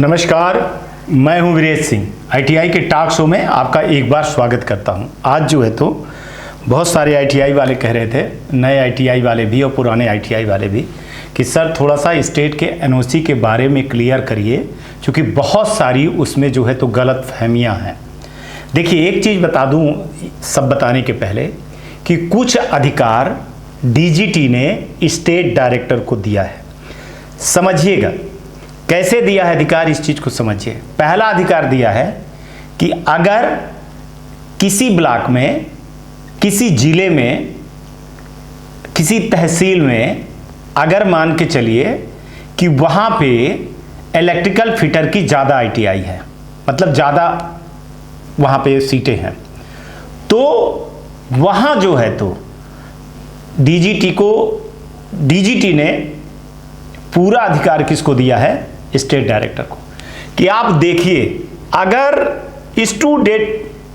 नमस्कार, मैं हूं वीरेश सिंह। आईटीआई के टॉक शो में आपका एक बार स्वागत करता हूं। आज जो है तो बहुत सारे आईटीआई वाले कह रहे थे, नए आईटीआई वाले भी और पुराने आईटीआई वाले भी, कि सर थोड़ा सा स्टेट के एनओसी के बारे में क्लियर करिए, क्योंकि बहुत सारी उसमें जो है तो गलत फहमियाँ हैं। देखिए, एक चीज़ बता दूं सब बताने के पहले कि कुछ अधिकार डीजीटी ने स्टेट डायरेक्टर को दिया है। समझिएगा कैसे दिया है अधिकार, इस चीज़ को समझिए। पहला अधिकार दिया है कि अगर किसी ब्लॉक में, किसी जिले में, किसी तहसील में अगर मान के चलिए कि वहाँ पे इलेक्ट्रिकल फिटर की ज़्यादा आईटीआई है, मतलब ज़्यादा वहाँ पे सीटें हैं, तो वहाँ जो है तो डीजीटी ने पूरा अधिकार किसको दिया है? स्टेट डायरेक्टर को, कि आप देखिए अगर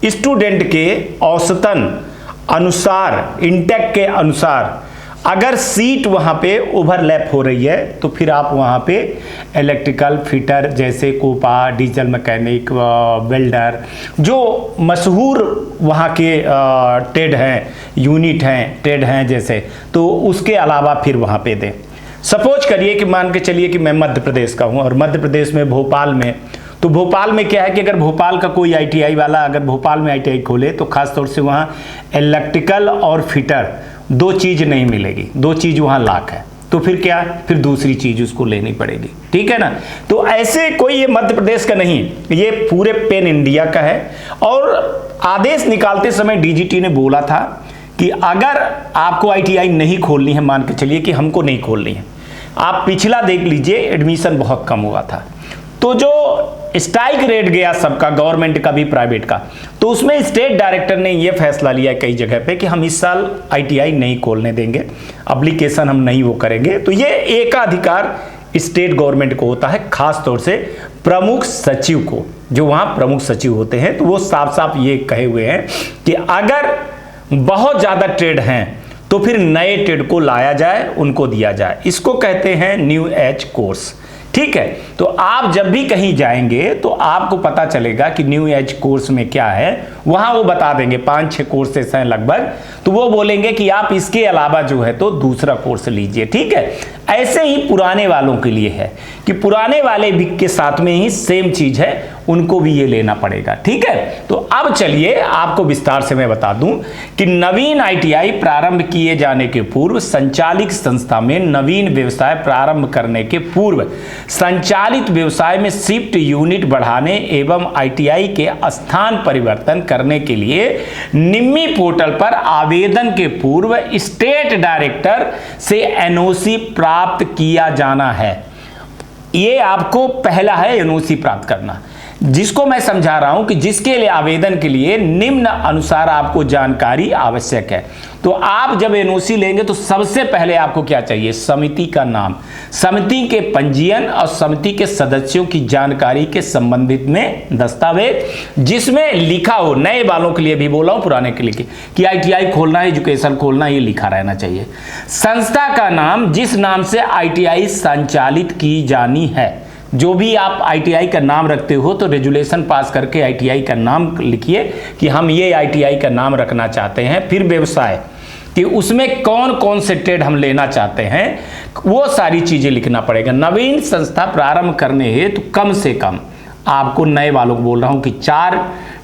स्टूडेंट के औसतन अनुसार, इंटेक के अनुसार अगर सीट वहाँ पे ओवरलैप हो रही है तो फिर आप वहाँ पे इलेक्ट्रिकल फिटर जैसे कोपा, डीजल मैकेनिक, वेल्डर, जो मशहूर वहाँ के ट्रेड हैं, यूनिट हैं, ट्रेड हैं जैसे, तो उसके अलावा फिर वहाँ पे दें। सपोज करिए कि मान के चलिए कि मैं मध्य प्रदेश का हूँ और मध्य प्रदेश में भोपाल में, तो भोपाल में क्या है कि अगर भोपाल का कोई आईटीआई वाला अगर भोपाल में आईटीआई खोले तो खास तौर से वहाँ इलेक्ट्रिकल और फिटर दो चीज़ नहीं मिलेगी, दो चीज़ वहाँ लाख है, तो फिर क्या, फिर दूसरी चीज़ उसको लेनी पड़ेगी, ठीक है ना। तो ऐसे कोई ये मध्य प्रदेश का नहीं, ये पूरे पेन इंडिया का है। और आदेश निकालते समय डीजीटी ने बोला था कि अगर आपको आईटीआई नहीं खोलनी है, मान के चलिए कि हमको नहीं खोलनी है, आप पिछला देख लीजिए, एडमिशन बहुत कम हुआ था, तो जो स्ट्राइक रेट गया सबका, गवर्नमेंट का भी प्राइवेट का, तो उसमें स्टेट डायरेक्टर ने ये फैसला लिया कई जगह पे कि हम इस साल आईटीआई नहीं खोलने देंगे, एप्लीकेशन हम नहीं वो करेंगे। तो ये एकाधिकार स्टेट गवर्नमेंट को होता है, खास तौर से प्रमुख सचिव को, जो वहाँ प्रमुख सचिव होते हैं, तो वो साफ साफ ये कहे हुए हैं कि अगर बहुत ज़्यादा ट्रेड हैं तो फिर नए ट्रेड को लाया जाए, उनको दिया जाए। इसको कहते हैं न्यू एज कोर्स, ठीक है। तो आप जब भी कहीं जाएंगे तो आपको पता चलेगा कि न्यू एज कोर्स में क्या है, वहां वो बता देंगे 5-6 कोर्सेस हैं लगभग, तो वो बोलेंगे कि आप इसके अलावा जो है तो दूसरा कोर्स लीजिए, ठीक है। ऐसे ही पुराने वालों के लिए है कि पुराने वाले भी के साथ में ही सेम चीज है, उनको भी ये लेना पड़ेगा, ठीक है। तो अब चलिए आपको विस्तार से मैं बता दूं कि नवीन आईटीआई प्रारंभ किए जाने के पूर्व संचालित संस्था में नवीन व्यवसाय प्रारंभ करने के पूर्व संचालित व्यवसाय में शिफ्ट यूनिट बढ़ाने एवं आईटीआई के स्थान परिवर्तन करने के लिए निम्मी पोर्टल पर आवेदन के पूर्व स्टेट डायरेक्टर से एनओसी प्राप्त किया जाना है। ये आपको पहला है एनओसी प्राप्त करना, जिसको मैं समझा रहा हूं कि जिसके लिए आवेदन के लिए निम्न अनुसार आपको जानकारी आवश्यक है। तो आप जब एनओसी लेंगे तो सबसे पहले आपको क्या चाहिए? समिति का नाम, समिति के पंजीयन और समिति के सदस्यों की जानकारी के संबंधित में दस्तावेज, जिसमें लिखा हो, नए वालों के लिए भी बोला हूं, पुराने के लिए कि आईटीआई खोलना है, एजुकेशन खोलना, ये लिखा रहना चाहिए। संस्था का नाम, जिस नाम से आईटीआई संचालित की जानी है, जो भी आप आईटीआई का नाम रखते हो तो रेजुलेशन पास करके आईटीआई का नाम लिखिए कि हम ये आईटीआई का नाम रखना चाहते हैं। फिर व्यवसाय कि उसमें कौन कौन से ट्रेड हम लेना चाहते हैं, वो सारी चीजें लिखना पड़ेगा। नवीन संस्था प्रारंभ करने हेतु कम से कम, आपको नए वालों को बोल रहा हूं कि 4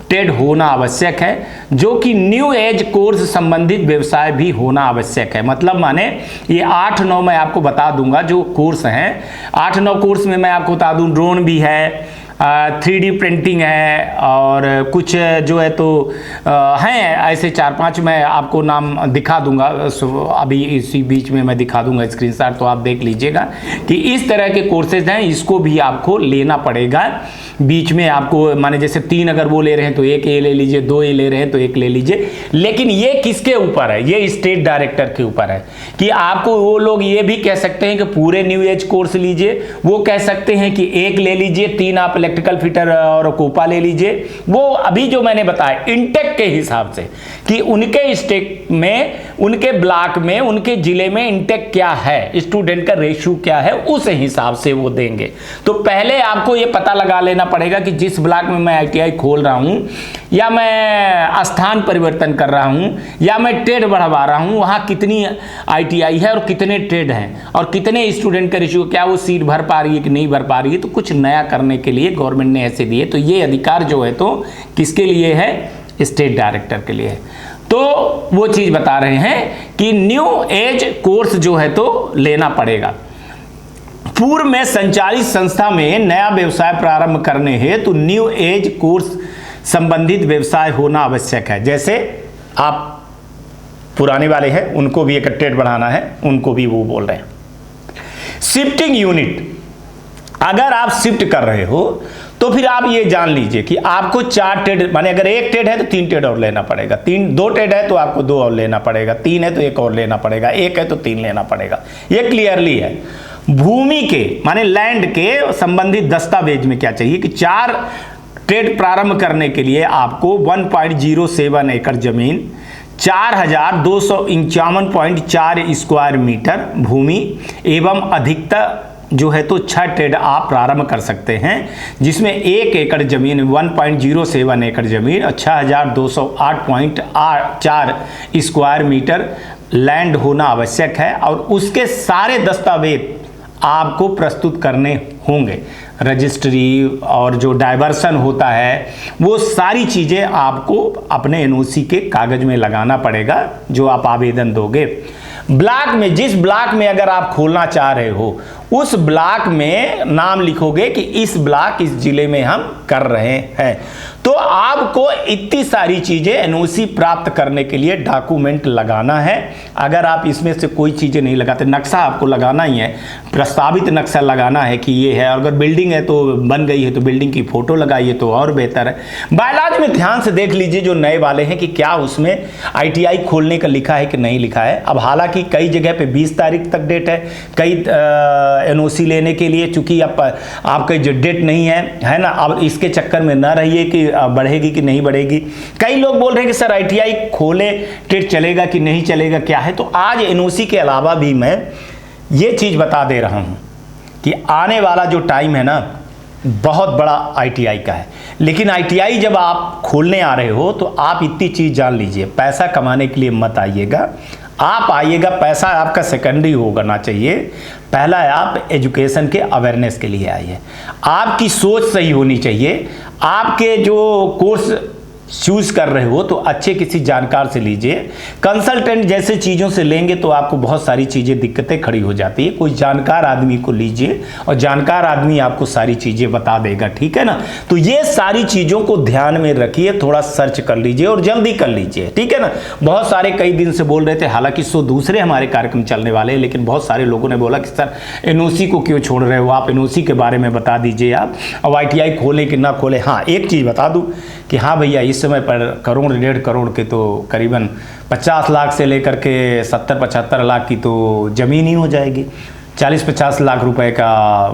ट्रेड होना आवश्यक है, जो कि न्यू एज कोर्स संबंधित व्यवसाय भी होना आवश्यक है। मतलब माने ये 8-9 मैं आपको बता दूंगा जो कोर्स हैं। 8-9 कोर्स में मैं आपको बता दूं, ड्रोन भी है, 3D प्रिंटिंग है, और कुछ जो है तो हैं ऐसे 4-5 मैं आपको नाम दिखा दूंगा, अभी इसी बीच में मैं दिखा दूंगा स्क्रीनशॉट, तो आप देख लीजिएगा कि इस तरह के कोर्सेज हैं, इसको भी आपको लेना पड़ेगा। बीच में आपको माने जैसे 3 अगर वो ले रहे हैं तो 1 ए ले लीजिए, 2 ए ले रहे हैं तो 1 ले लीजिए। लेकिन ये किसके ऊपर है? ये स्टेट डायरेक्टर के ऊपर है कि आपको, वो लोग ये भी कह सकते हैं कि पूरे न्यू एज कोर्स लीजिए, वो कह सकते हैं कि 1 ले लीजिए, 3 आप इलेक्ट्रिकल फिटर और कोपा ले लीजिए। वो अभी जो मैंने बताया इंटेक के हिसाब से कि उनके स्टेट में उनके ब्लॉक में, उनके जिले में इंटेक क्या है, स्टूडेंट का रेशियो क्या है, उस हिसाब से वो देंगे। तो पहले आपको ये पता लगा लेना पड़ेगा कि जिस ब्लॉक में मैं आईटीआई खोल रहा हूँ, या मैं स्थान परिवर्तन कर रहा हूँ, या मैं ट्रेड बढ़वा रहा हूँ, वहाँ कितनी आईटीआई है और कितने ट्रेड हैं और कितने स्टूडेंट का रेशियो, क्या वो सीट भर पा रही है कि नहीं भर पा रही है। तो कुछ नया करने के लिए गवर्नमेंट ने ऐसे दिए। तो ये अधिकार जो है तो किसके लिए है, स्टेट डायरेक्टर के लिए है। तो वो चीज बता रहे हैं कि न्यू एज कोर्स जो है तो लेना पड़ेगा। पूर्व में संचालित संस्था में नया व्यवसाय प्रारंभ करने हेतु तो न्यू एज कोर्स संबंधित व्यवसाय होना आवश्यक है। जैसे आप पुराने वाले हैं, उनको भी एक ट्रेड बढ़ाना है, उनको भी वो बोल रहे हैं। शिफ्टिंग यूनिट, अगर आप शिफ्ट कर रहे हो तो फिर आप ये जान लीजिए कि आपको 4 ट्रेड, माने अगर 1 ट्रेड है तो 3 ट्रेड और लेना पड़ेगा, 2 ट्रेड है तो आपको 2 और लेना पड़ेगा, 3 है तो 1 और लेना पड़ेगा, 1 है तो 3 लेना पड़ेगा। ये क्लियरली है। भूमि के माने लैंड के संबंधित दस्तावेज में क्या चाहिए कि 4 ट्रेड प्रारंभ करने के लिए आपको 1.07 एकड़ जमीन, 4251.4 स्क्वायर मीटर भूमि एवं अधिकतर जो है तो 6 ट्रेड आप प्रारंभ कर सकते हैं, जिसमें 1 एकड़ जमीन 1.07 एकड़ जमीन और 6208.4 स्क्वायर मीटर लैंड होना आवश्यक है। और उसके सारे दस्तावेज आपको प्रस्तुत करने होंगे। रजिस्ट्री और जो डाइवर्सन होता है वो सारी चीज़ें आपको अपने एनओसी के कागज में लगाना पड़ेगा जो आप आवेदन दोगे। ब्लॉक में, जिस ब्लॉक में अगर आप खोलना चाह रहे हो उस ब्लॉक में नाम लिखोगे कि इस ब्लॉक इस जिले में हम कर रहे हैं। तो आपको इतनी सारी चीजें एनओसी प्राप्त करने के लिए डॉक्यूमेंट लगाना है। अगर आप इसमें से कोई चीजें नहीं लगाते, नक्शा आपको लगाना ही है, प्रस्तावित नक्शा लगाना है कि ये है। अगर बिल्डिंग है तो बन गई है तो बिल्डिंग की फोटो लगाइए तो और बेहतर है। बायलॉज में ध्यान से देख लीजिए जो नए वाले हैं कि क्या उसमें आईटीआई खोलने का लिखा है कि नहीं लिखा है। अब हालांकि कई जगह पे 20 तारीख तक डेट है, कई एनओसी लेने के लिए, चूंकि आपका जो डेट नहीं है ना, अब इसके चक्कर में ना रहिए कि बढ़ेगी कि नहीं बढ़ेगी। कई लोग बोल रहे हैं कि सर आईटीआई खोले ट्रेड चलेगा कि नहीं चलेगा, क्या है। तो आज एनओसी के अलावा भी मैं ये चीज़ बता दे रहा हूँ कि आने वाला जो टाइम है ना बहुत बड़ा आईटीआई का है। लेकिन आईटीआई जब आप खोलने आ रहे हो तो आप इतनी चीज़ जान लीजिए, पैसा कमाने के लिए मत आइएगा। आप आइएगा, पैसा आपका सेकेंडरी होना चाहिए, पहला है आप एजुकेशन के अवेयरनेस के लिए आइए। आपकी सोच सही होनी चाहिए। आपके जो कोर्स चूज कर रहे हो तो अच्छे किसी जानकार से लीजिए। कंसल्टेंट जैसे चीज़ों से लेंगे तो आपको बहुत सारी चीज़ें दिक्कतें खड़ी हो जाती है। कोई जानकार आदमी को लीजिए और जानकार आदमी आपको सारी चीज़ें बता देगा, ठीक है ना। तो ये सारी चीज़ों को ध्यान में रखिए, थोड़ा सर्च कर लीजिए और जल्दी कर लीजिए, ठीक है ना। बहुत सारे कई दिन से बोल रहे थे, हालांकि दूसरे हमारे कार्यक्रम चलने वाले हैं, लेकिन बहुत सारे लोगों ने बोला कि सर एनओसी को क्यों छोड़ रहे हो, आप एनओसी के बारे में बता दीजिए आप, अब आईटीआई खोले कि ना खोले। हाँ, एक चीज़ बता दूँ कि हाँ भैया, इस समय पर 1 1.5 करोड़ के तो करीबन 50 लाख से लेकर के 70-75 लाख की तो ज़मीन ही हो जाएगी, 40-50 लाख रुपए का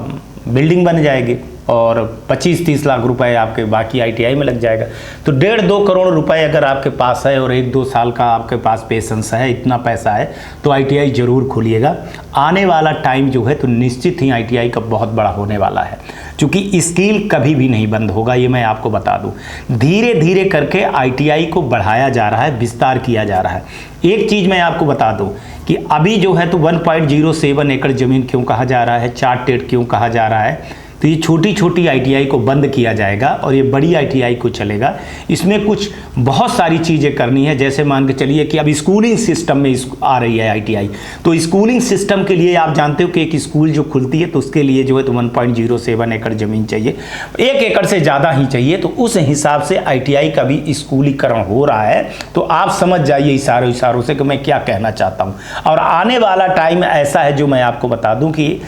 बिल्डिंग बन जाएगी और 25-30 लाख रुपए आपके बाकी आईटीआई में लग जाएगा। तो 1.5-2 करोड़ रुपए अगर आपके पास है और 1-2 साल का आपके पास पेशेंस है, इतना पैसा है, तो आईटीआई जरूर खोलिएगा। आने वाला टाइम जो है तो निश्चित ही आईटीआई का बहुत बड़ा होने वाला है, क्योंकि स्किल कभी भी नहीं बंद होगा, ये मैं आपको बता दूं। धीरे धीरे करके आईटीआई को बढ़ाया जा रहा है, विस्तार किया जा रहा है। एक चीज़ मैं आपको बता दूं कि अभी जो है तो 1.07 एकड़ ज़मीन क्यों कहा जा रहा है, 4 ट्रेड क्यों कहा जा रहा है, तो ये छोटी छोटी आईटीआई को बंद किया जाएगा और ये बड़ी आईटीआई को चलेगा। इसमें कुछ बहुत सारी चीज़ें करनी है। जैसे मान के चलिए कि अब स्कूलिंग सिस्टम में आ रही है आईटीआई, तो स्कूलिंग सिस्टम के लिए आप जानते हो कि एक स्कूल जो खुलती है तो उसके लिए जो है तो 1.07 एकड़ ज़मीन चाहिए, 1 एकड़ से ज़्यादा ही चाहिए। तो उस हिसाब से आईटीआई का भी स्कूलीकरण हो रहा है। तो आप समझ जाइए इशारों से कि मैं क्या कहना चाहता हूँ। और आने वाला टाइम ऐसा है जो मैं आपको बता दूँ कि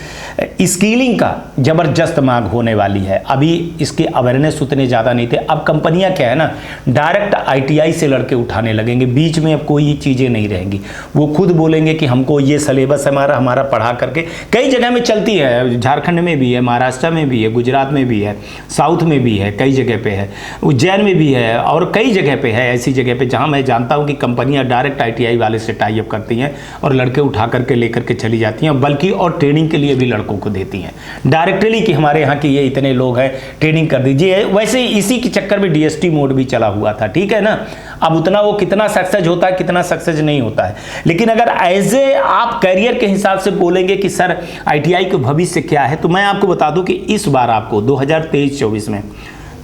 स्किलिंग का ज़बरदस्त मांग होने वाली है। अभी इसके अवेयरनेस उतने ज़्यादा नहीं थे। अब कंपनियां क्या है ना, डायरेक्ट आईटीआई से लड़के उठाने लगेंगे, बीच में अब कोई चीज़ें नहीं रहेंगी। वो खुद बोलेंगे कि हमको ये सिलेबस हमारा पढ़ा करके, कई जगह में चलती है, झारखंड में भी है, महाराष्ट्र में भी है, गुजरात में भी है, साउथ में भी है, कई जगह पे है, उज्जैन में भी है और कई जगह पे है, ऐसी जगह पे जहाँ मैं जानता हूँ कि कंपनियाँ डायरेक्ट आईटीआई वाले से टाई अप करती हैं और लड़के उठा करके लेकर के चली जाती हैं, बल्कि और ट्रेनिंग के लिए भी लड़कों को देती हैं डायरेक्टली कि हमारे यहाँ के ये इतने लोग हैं, ट्रेनिंग कर दीजिए। वैसे इसी के चक्कर में डीएसटी मोड भी चला हुआ था, ठीक है ना। अब उतना वो कितना सक्सेस होता है, कितना सक्सेस नहीं होता है, लेकिन अगर एज ए आप करियर के हिसाब से बोलेंगे कि सर आईटीआई का भविष्य क्या है, तो मैं आपको बता दूं कि इस बार आपको 2023-24 में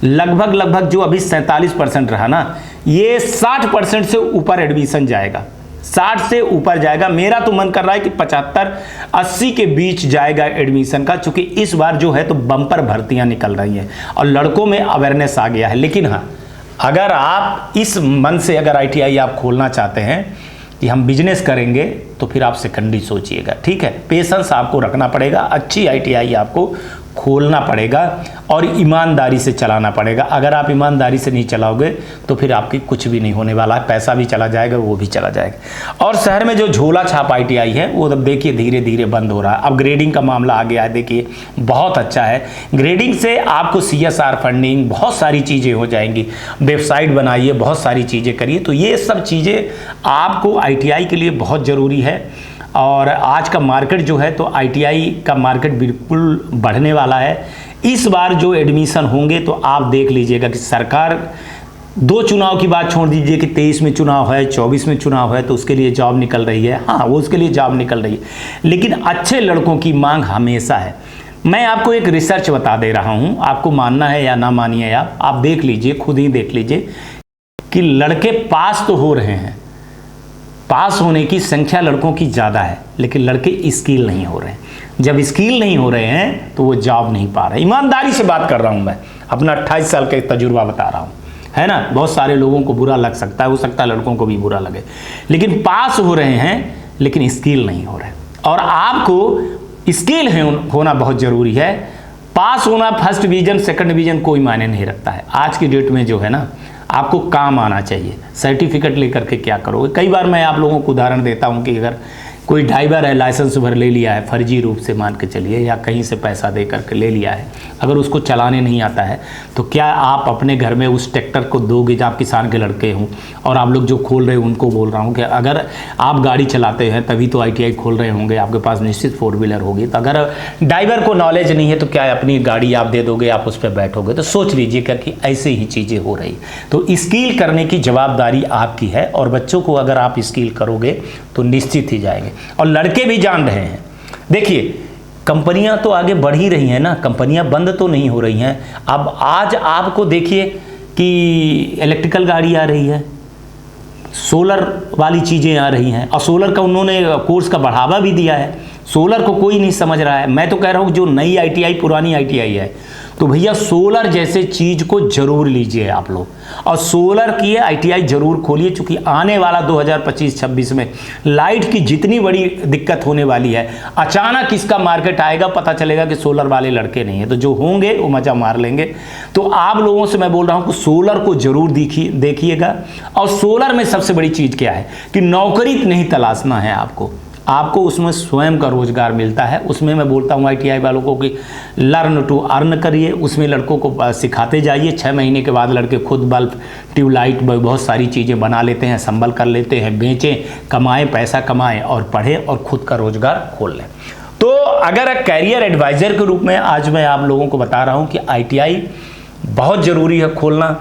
लगभग जो अभी 47% रहा ना, ये 60% से ऊपर एडमिशन जाएगा, 60 से ऊपर जाएगा। मेरा तो मन कर रहा है कि 75-80 के बीच जाएगा एडमिशन का, चूंकि इस बार जो है तो बम्पर भर्तियां निकल रही हैं और लड़कों में अवेयरनेस आ गया है। लेकिन हाँ, अगर आप इस मन से अगर आईटीआई आप खोलना चाहते हैं कि हम बिजनेस करेंगे, तो फिर आप सेकेंडरी सोचिएगा, ठीक है। पेशेंस आपको रखना पड़ेगा, अच्छी आईटीआई आपको खोलना पड़ेगा और ईमानदारी से चलाना पड़ेगा। अगर आप ईमानदारी से नहीं चलाओगे तो फिर आपकी कुछ भी नहीं होने वाला है, पैसा भी चला जाएगा, वो भी चला जाएगा। और शहर में जो झोला छाप आईटीआई है वो अब देखिए धीरे धीरे बंद हो रहा है। अब ग्रेडिंग का मामला आ गया है, देखिए बहुत अच्छा है। ग्रेडिंग से आपको CSR फंडिंग, बहुत सारी चीज़ें हो जाएंगी। वेबसाइट बनाइए, बहुत सारी चीज़ें करिए, तो ये सब चीज़ें आपको आईटीआई के लिए बहुत ज़रूरी है। और आज का मार्केट जो है तो आईटीआई का मार्केट बिल्कुल बढ़ने वाला है। इस बार जो एडमिशन होंगे तो आप देख लीजिएगा कि सरकार, 2 चुनाव की बात छोड़ दीजिए कि 23 में चुनाव है, 24 में चुनाव है, तो उसके लिए जॉब निकल रही है, हाँ वो उसके लिए जॉब निकल रही है, लेकिन अच्छे लड़कों की मांग हमेशा है। मैं आपको एक रिसर्च बता दे रहा हूँ, आपको मानना है या ना मानिए, आप देख लीजिए, खुद ही देख लीजिए कि लड़के पास तो हो रहे हैं, पास होने की संख्या लड़कों की ज़्यादा है, लेकिन लड़के स्किल नहीं हो रहे हैं। जब स्किल नहीं हो रहे हैं तो वो जॉब नहीं पा रहे। ईमानदारी से बात कर रहा हूँ, मैं अपना 28 साल का तजुर्बा बता रहा हूँ, है ना। बहुत सारे लोगों को बुरा लग सकता है, हो सकता है लड़कों को भी बुरा लगे, लेकिन पास हो रहे हैं लेकिन स्किल नहीं हो रहे। और आपको स्किल होना बहुत ज़रूरी है। पास होना, फर्स्ट डिवीज़न सेकंड डिवीज़न कोई मायने नहीं रखता है। आज की डेट में जो है ना, आपको काम आना चाहिए। सर्टिफिकेट लेकर के क्या करोगे। कई बार मैं आप लोगों को उदाहरण देता हूं कि अगर कोई ड्राइवर है, लाइसेंस भर ले लिया है फर्जी रूप से, मान के चलिए, या कहीं से पैसा दे करके ले लिया है, अगर उसको चलाने नहीं आता है, तो क्या आप अपने घर में उस ट्रैक्टर को दोगे। जब आप किसान के लड़के हों और आप लोग जो खोल रहे हो उनको बोल रहा हूँ कि अगर आप गाड़ी चलाते हैं तभी तो आईटीआई खोल रहे होंगे, आपके पास निश्चित 4 व्हीलर होगी, तो अगर ड्राइवर को नॉलेज नहीं है तो क्या अपनी गाड़ी आप दे दोगे, आप उस पर बैठोगे। तो सोच लीजिएगा कि ऐसे ही चीज़ें हो रही। तो स्किल करने की जवाबदारी आपकी है, और बच्चों को अगर आप स्किल करोगे तो निश्चित ही जाएंगे। और लड़के भी जान रहे हैं। देखिए कंपनियां तो आगे बढ़ ही रही हैं ना, कंपनियां बंद तो नहीं हो रही हैं। अब आज आपको देखिए कि इलेक्ट्रिकल गाड़ी आ रही है, सोलर वाली चीज़ें आ रही हैं, और सोलर का उन्होंने कोर्स का बढ़ावा भी दिया है। सोलर को कोई नहीं समझ रहा है। मैं तो कह रहा हूँ जो नई आईटीआई पुरानी आईटीआई है, तो भैया सोलर जैसे चीज़ को जरूर लीजिए आप लोग, और सोलर की आईटीआई जरूर खोलिए, क्योंकि आने वाला 2025-26 में लाइट की जितनी बड़ी दिक्कत होने वाली है, अचानक इसका मार्केट आएगा, पता चलेगा कि सोलर वाले लड़के नहीं है, तो जो होंगे वो मज़ा मार लेंगे। तो आप लोगों से मैं बोल रहा हूँ कि सोलर को जरूर देखिएगा। और सोलर में सबसे बड़ी चीज़ क्या है कि नौकरी नहीं तलाशना है आपको उसमें स्वयं का रोजगार मिलता है। उसमें मैं बोलता हूँ आईटीआई वालों को कि लर्न टू अर्न करिए, उसमें लड़कों को सिखाते जाइए। 6 महीने के बाद लड़के खुद बल्ब, ट्यूबलाइट, बहुत सारी चीज़ें बना लेते हैं, संभल कर लेते हैं, बेचें, कमाएं, पैसा कमाएं और पढ़ें और खुद का रोजगार खोल लें। तो अगर कैरियर एडवाइज़र के रूप में आज मैं आप लोगों को बता रहा हूँ कि आईटीआई बहुत ज़रूरी है खोलना,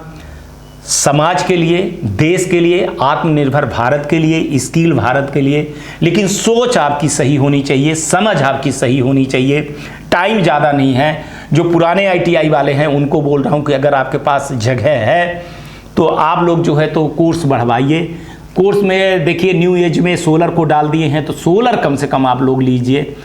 समाज के लिए, देश के लिए, आत्मनिर्भर भारत के लिए, स्किल भारत के लिए। लेकिन सोच आपकी सही होनी चाहिए, समझ आपकी सही होनी चाहिए। टाइम ज़्यादा नहीं है। जो पुराने आईटीआई वाले हैं उनको बोल रहा हूँ कि अगर आपके पास जगह है तो आप लोग जो है तो कोर्स बढ़वाइए। कोर्स में देखिए न्यू एज में सोलर को डाल दिए हैं, तो सोलर कम से कम आप लोग लीजिए।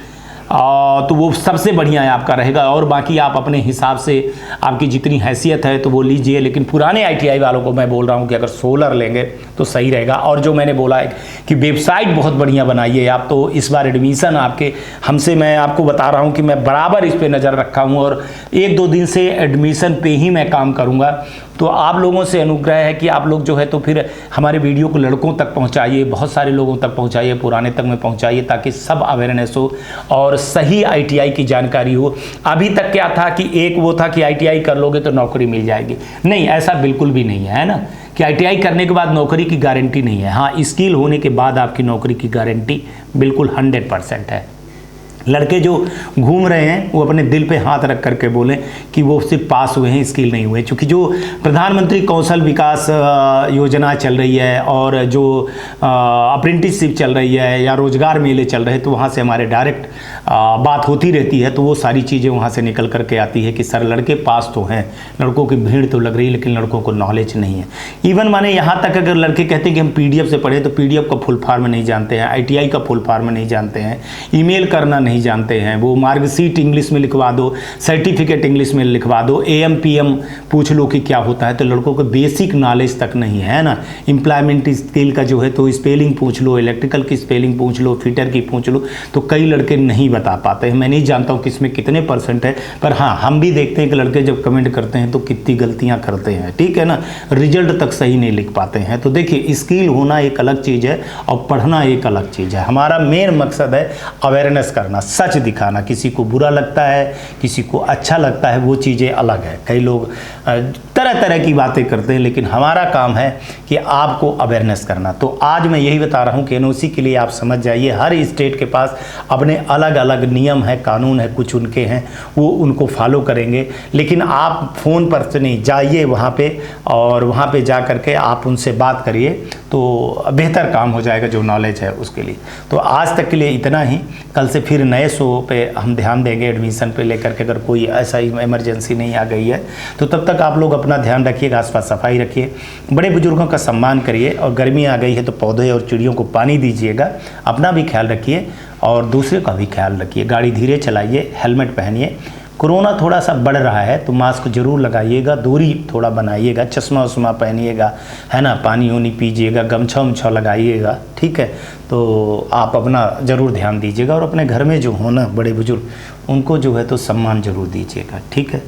तो वो सबसे बढ़िया है आपका रहेगा। और बाकी आप अपने हिसाब से आपकी जितनी हैसियत है तो वो लीजिए, लेकिन पुराने ITI वालों को मैं बोल रहा हूँ कि अगर सोलर लेंगे तो सही रहेगा। और जो मैंने बोला है कि वेबसाइट बहुत बढ़िया बनाइए आप, तो इस बार एडमिशन आपके हमसे, मैं आपको बता रहा हूँ कि मैं बराबर इस पर नज़र रखा हूँ और 1-2 दिन से एडमिशन पे ही मैं काम करूँगा। तो आप लोगों से अनुग्रह है कि आप लोग जो है तो फिर हमारे वीडियो को लड़कों तक पहुंचाइए, बहुत सारे लोगों तक पहुंचाइए, पुराने तक में पहुंचाइए, ताकि सब अवेयरनेस हो और सही ITI की जानकारी हो। अभी तक क्या था कि एक वो था कि ITI कर लोगे तो नौकरी मिल जाएगी, नहीं, ऐसा बिल्कुल भी नहीं है ना, कि ITI करने के बाद नौकरी की गारंटी नहीं है। हाँ, स्किल होने के बाद आपकी नौकरी की गारंटी बिल्कुल 100% है। लड़के जो घूम रहे हैं वो अपने दिल पे हाथ रख करके बोलें कि वो सिर्फ पास हुए हैं, स्किल नहीं हुए। क्योंकि जो प्रधानमंत्री कौशल विकास योजना चल रही है और जो अप्रेंटिसशिप चल रही है या रोजगार मेले चल रहे हैं, तो वहाँ से हमारे डायरेक्ट बात होती रहती है। तो वो सारी चीज़ें वहाँ से निकल करके आती है कि सर लड़के पास तो हैं, लड़कों की भीड़ तो लग रही है, लेकिन लड़कों को नॉलेज नहीं है। इवन माने यहाँ तक अगर लड़के कहते हैं कि हम PDF से पढ़े, तो PDF का फुल फॉर्म नहीं जानते हैं, ITI का फुल फॉर्म नहीं जानते हैं, ईमेल करना नहीं जानते हैं। वो मार्कशीट इंग्लिश में लिखवा दो, सर्टिफिकेट इंग्लिश में लिखवा दो, AM PM पूछ लो कि क्या होता है। तो लड़कों को बेसिक नॉलेज तक नहीं है ना। एम्प्लॉयमेंट स्किल का जो है तो स्पेलिंग पूछ लो, इलेक्ट्रिकल की स्पेलिंग पूछ लो, फिटर की पूछ लो, तो कई लड़के नहीं बता पाते हैं। मैं नहीं जानता हूँ कि इसमें कितने % है, पर हाँ, हम भी देखते हैं कि लड़के जब कमेंट करते हैं तो कितनी गलतियाँ करते हैं, ठीक है ना, रिजल्ट तक सही नहीं लिख पाते हैं। तो देखिए, स्किल होना एक अलग चीज़ है और पढ़ना एक अलग चीज़ है। हमारा मेन मकसद है अवेयरनेस करना, सच दिखाना। किसी को बुरा लगता है, किसी को अच्छा लगता है, वो चीज़ें अलग है। कई लोग तरह तरह की बातें करते हैं, लेकिन हमारा काम है कि आपको अवेयरनेस करना। तो आज मैं यही बता रहा हूँ कि NOC के लिए आप समझ जाइए, हर स्टेट के पास अपने अलग अलग नियम है, कानून है, कुछ उनके हैं, वो उनको फॉलो करेंगे। लेकिन आप फ़ोन पर से नहीं, जाइए वहाँ पे और वहाँ पे जा करके आप उनसे बात करिए, तो बेहतर काम हो जाएगा जो नॉलेज है उसके लिए। तो आज तक के लिए इतना ही। कल से फिर नए शो पे हम ध्यान देंगे एडमिशन पे लेकर के। अगर कोई ऐसा इमरजेंसी नहीं आ गई है तो तब तक आप लोग अपना ध्यान रखिएगा, आसपास सफाई रखिए, बड़े बुजुर्गों का सम्मान करिए, और गर्मी आ गई है तो पौधे और चिड़ियों को पानी दीजिएगा। अपना भी ख्याल रखिए और दूसरे का भी ख्याल रखिए। गाड़ी धीरे चलाइए, हेलमेट पहनिए। कोरोना थोड़ा सा बढ़ रहा है तो मास्क जरूर लगाइएगा, दूरी थोड़ा बनाइएगा, चश्मा उश्मा पहनिएगा, है ना, पानी उनी पीजिएगा, गमछा उमछा लगाइएगा, ठीक है। तो आप अपना ज़रूर ध्यान दीजिएगा और अपने घर में जो हो ना बड़े बुजुर्ग, उनको जो है तो सम्मान जरूर दीजिएगा, ठीक है।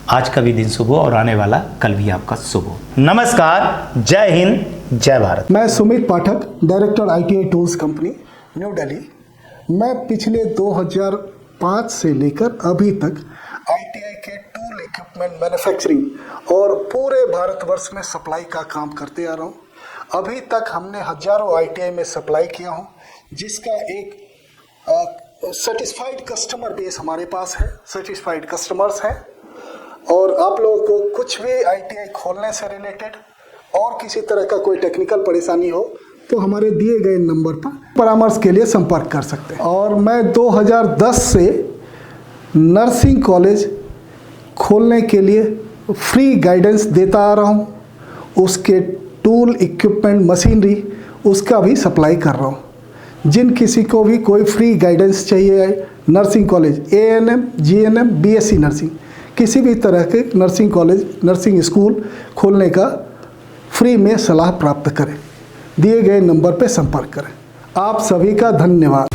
आज का भी दिन शुभ हो और आने वाला कल भी आपका शुभ हो। नमस्कार, जय हिंद, जय भारत। मैं Sumit Pathak, director ITI tools company, new Delhi. मैं पिछले 2005 से लेकर अभी तक ITI के टूल इक्विपमेंट मैन्युफैक्चरिंग और पूरे भारतवर्ष में सप्लाई का काम करते आ रहा हूँ। अभी तक हमने हजारों ITI में सप्लाई किया हूँ, जिसका एक सेटिस्फाइड कस्टमर बेस हमारे पास है, सेटिस्फाइड कस्टमर्स हैं। और आप लोगों को कुछ भी ITI खोलने से रिलेटेड और किसी तरह का कोई टेक्निकल परेशानी हो तो हमारे दिए गए नंबर पर परामर्श के लिए संपर्क कर सकते हैं। और मैं 2010 से नर्सिंग कॉलेज खोलने के लिए फ्री गाइडेंस देता आ रहा हूँ। उसके टूल इक्विपमेंट मशीनरी उसका भी सप्लाई कर रहा हूँ। जिन किसी को भी कोई फ्री गाइडेंस चाहिए, nursing college, ANM, GNM, BSc nursing, किसी भी तरह के नर्सिंग कॉलेज, नर्सिंग स्कूल खोलने का फ्री में सलाह प्राप्त करें। दिए गए नंबर पर संपर्क करें। आप सभी का धन्यवाद।